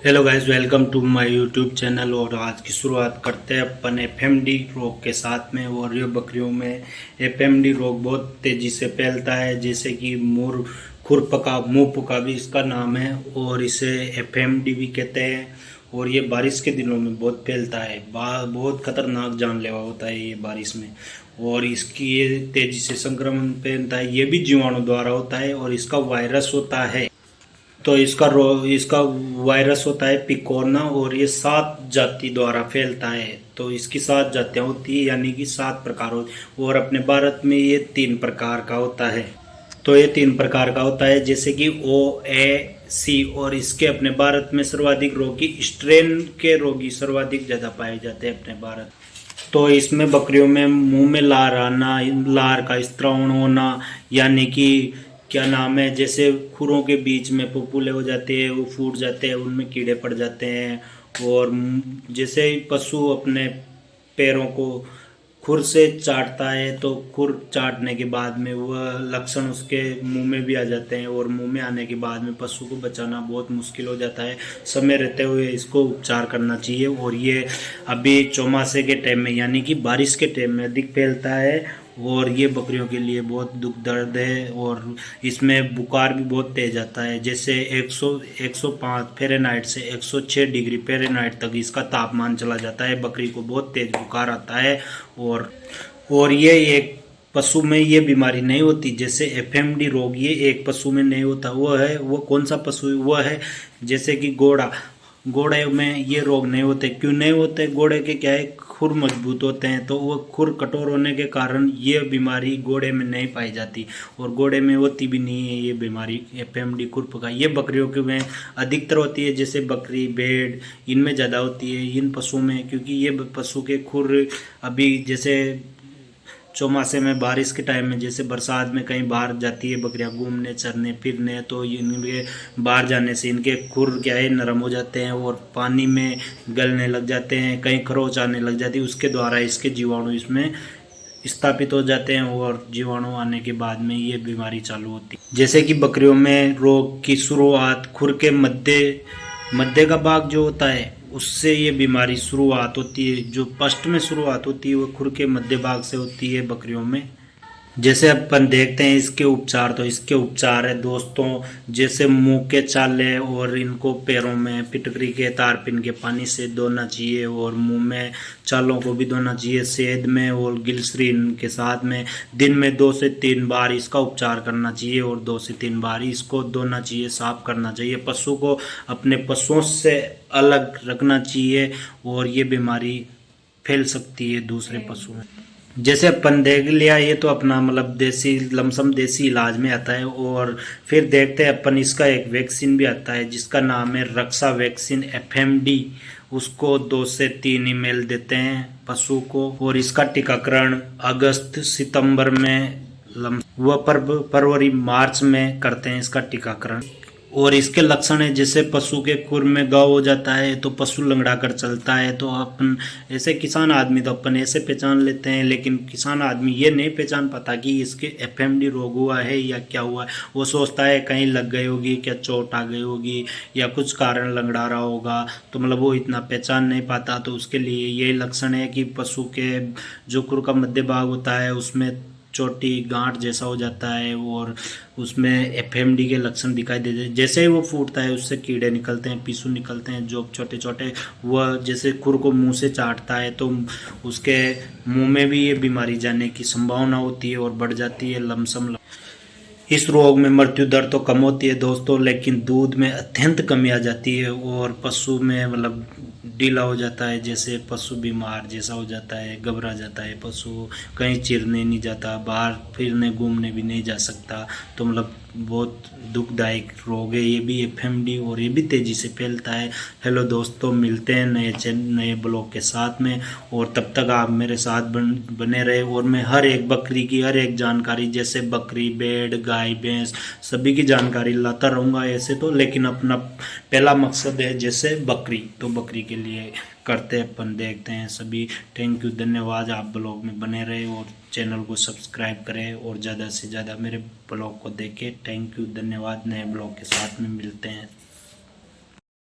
Hello guys, welcome to my YouTube channel. और आज की शुरुआत करते हैं अपन एफएमडी रोग के साथ में। और ये बकरियों में एफएमडी रोग बहुत तेज़ी से फैलता है, जैसे कि खुरपका मुंहपका भी इसका नाम है, और इसे एफएमडी भी कहते हैं। और ये बारिश के दिनों में बहुत फैलता है, बहुत खतरनाक जानलेवा होता है ये बारिश में। और इसकी ये तेज़ी से संक्रमण फैलता है, ये भी जीवाणु द्वारा होता है, और इसका वायरस होता है। तो इसका वायरस होता है पिकोना, और ये 7 जाति द्वारा फैलता है। तो इसकी 7 जातियाँ होती है, यानी कि 7 प्रकार होते। और अपने भारत में ये 3 प्रकार का होता है। तो ये 3 प्रकार का होता है, जैसे कि O A C। और इसके अपने भारत में सर्वाधिक रोगी स्ट्रेन के रोगी सर्वाधिक ज़्यादा पाए जाते हैं अपने भारत। तो इसमें बकरियों में मुंह में लार आना, लार का स्त्रावण होना, यानी कि क्या नाम है, जैसे खुरों के बीच में पुपुले हो जाते हैं, वो फूट जाते हैं, उनमें कीड़े पड़ जाते हैं। और जैसे ही पशु अपने पैरों को खुर से चाटता है, तो खुर चाटने के बाद में वह लक्षण उसके मुंह में भी आ जाते हैं। और मुंह में आने के बाद में पशु को बचाना बहुत मुश्किल हो जाता है। समय रहते हुए इसको उपचार करना चाहिए। और ये अभी चौमासे के टाइम में, यानी कि बारिश के टाइम में अधिक फैलता है। और ये बकरियों के लिए बहुत दुख दर्द है। और इसमें बुखार भी बहुत तेज आता है, जैसे 105 फ़ारेनहाइट से 106 डिग्री फ़ारेनहाइट तक इसका तापमान चला जाता है। बकरी को बहुत तेज बुखार आता है। और ये एक पशु में ये बीमारी नहीं होती, जैसे एफएमडी रोग ये एक पशु में नहीं होता। वो कौन सा पशु है? वो है जैसे कि घोड़े में ये रोग नहीं होते। क्यों नहीं होते? घोड़े के क्या है, खुर मजबूत होते हैं, तो वो खुर कठोर होने के कारण ये बीमारी घोड़े में नहीं पाई जाती। और घोड़े में होती भी नहीं है ये बीमारी एफएमडी खुरपका। ये बकरियों के में अधिकतर होती है, जैसे बकरी भेड़, इनमें ज़्यादा होती है इन पशुओं में, क्योंकि ये पशु के खुर अभी जैसे चौमासे में बारिश के टाइम में, जैसे बरसात में कहीं बाहर जाती है बकरियां घूमने चरने फिरने, तो इनके बाहर जाने से इनके खुर क्या है नरम हो जाते हैं, और पानी में गलने लग जाते हैं, कहीं खरोच आने लग जाती है। उसके द्वारा इसके जीवाणु इसमें स्थापित हो जाते हैं, और जीवाणु आने के बाद में ये बीमारी चालू होती है। जैसे कि बकरियों में रोग की शुरुआत खुर के मध्य का भाग जो होता है, उससे ये बीमारी शुरुआत होती है। जो फर्स्ट में शुरुआत होती है वो खुर के मध्य भाग से होती है बकरियों में। जैसे अपन देखते हैं इसके उपचार, तो इसके उपचार है दोस्तों, जैसे मुंह के छाले और इनको पैरों में फिटकरी के तार पिन के पानी से धोना चाहिए। और मुंह में छालों को भी धोना चाहिए शहद में और ग्लिसरीन के साथ में। दिन में 2 से 3 बार इसका उपचार करना चाहिए, और 2 से 3 बार इसको धोना चाहिए, साफ करना चाहिए। पशु को अपने पशुओं से अलग रखना चाहिए, और ये बीमारी फैल सकती है दूसरे पशु में। जैसे अपन देख लिया, ये तो अपना मतलब देसी लमसम देसी इलाज में आता है। और फिर देखते हैं अपन, इसका एक वैक्सीन भी आता है जिसका नाम है रक्षा वैक्सीन एफएमडी। उसको 2 से 3 ईमेल देते हैं पशु को। और इसका टीकाकरण अगस्त सितंबर में फरवरी मार्च में करते हैं इसका टीकाकरण। और इसके लक्षण है, जैसे पशु के खुर में घाव हो जाता है तो पशु लंगड़ा कर चलता है। तो अपन ऐसे किसान आदमी तो अपन ऐसे पहचान लेते हैं, लेकिन किसान आदमी ये नहीं पहचान पाता कि इसके एफएमडी रोग हुआ है या क्या हुआ है। वो सोचता है कहीं लग गई होगी, क्या चोट आ गई होगी, या कुछ कारण लंगड़ा रहा होगा। तो मतलब वो इतना पहचान नहीं पाता। तो उसके लिए यही लक्षण है कि पशु के जो खुर का मध्य भाग होता है उसमें छोटी गांठ जैसा हो जाता है, और उसमें एफएमडी के लक्षण दिखाई देते हैं। जैसे ही वो फूटता है उससे कीड़े निकलते हैं, पिसू निकलते हैं जो छोटे छोटे। वह जैसे खुर को मुंह से चाटता है तो उसके मुंह में भी ये बीमारी जाने की संभावना होती है और बढ़ जाती है लमसम। इस रोग में मृत्यु दर तो कम होती है दोस्तों, लेकिन दूध में अत्यंत कमी आ जाती है, और पशु में मतलब ढीला हो जाता है। जैसे पशु बीमार जैसा हो जाता है, घबरा जाता है पशु, कहीं चिरने नहीं जाता, बाहर फिरने घूमने भी नहीं जा सकता। तो मतलब बहुत दुखदायक रोग है ये भी एफएमडी, और ये भी तेज़ी से फैलता है। हेलो दोस्तों, मिलते हैं नए ब्लॉग के साथ में। और तब तक आप मेरे साथ बने रहे। और मैं हर एक बकरी की हर एक जानकारी, जैसे बकरी भेड़ गाय भैंस सभी की जानकारी लाता रहूँगा ऐसे तो। लेकिन अपना पहला मकसद है जैसे बकरी, तो बकरी के लिए करते अपन देखते हैं सभी। थैंक यू, धन्यवाद। आप ब्लॉग में बने रहे और चैनल को सब्सक्राइब करें, और ज़्यादा से ज़्यादा मेरे ब्लॉग को देखें। थैंक यू, धन्यवाद। नए ब्लॉग के साथ में मिलते हैं।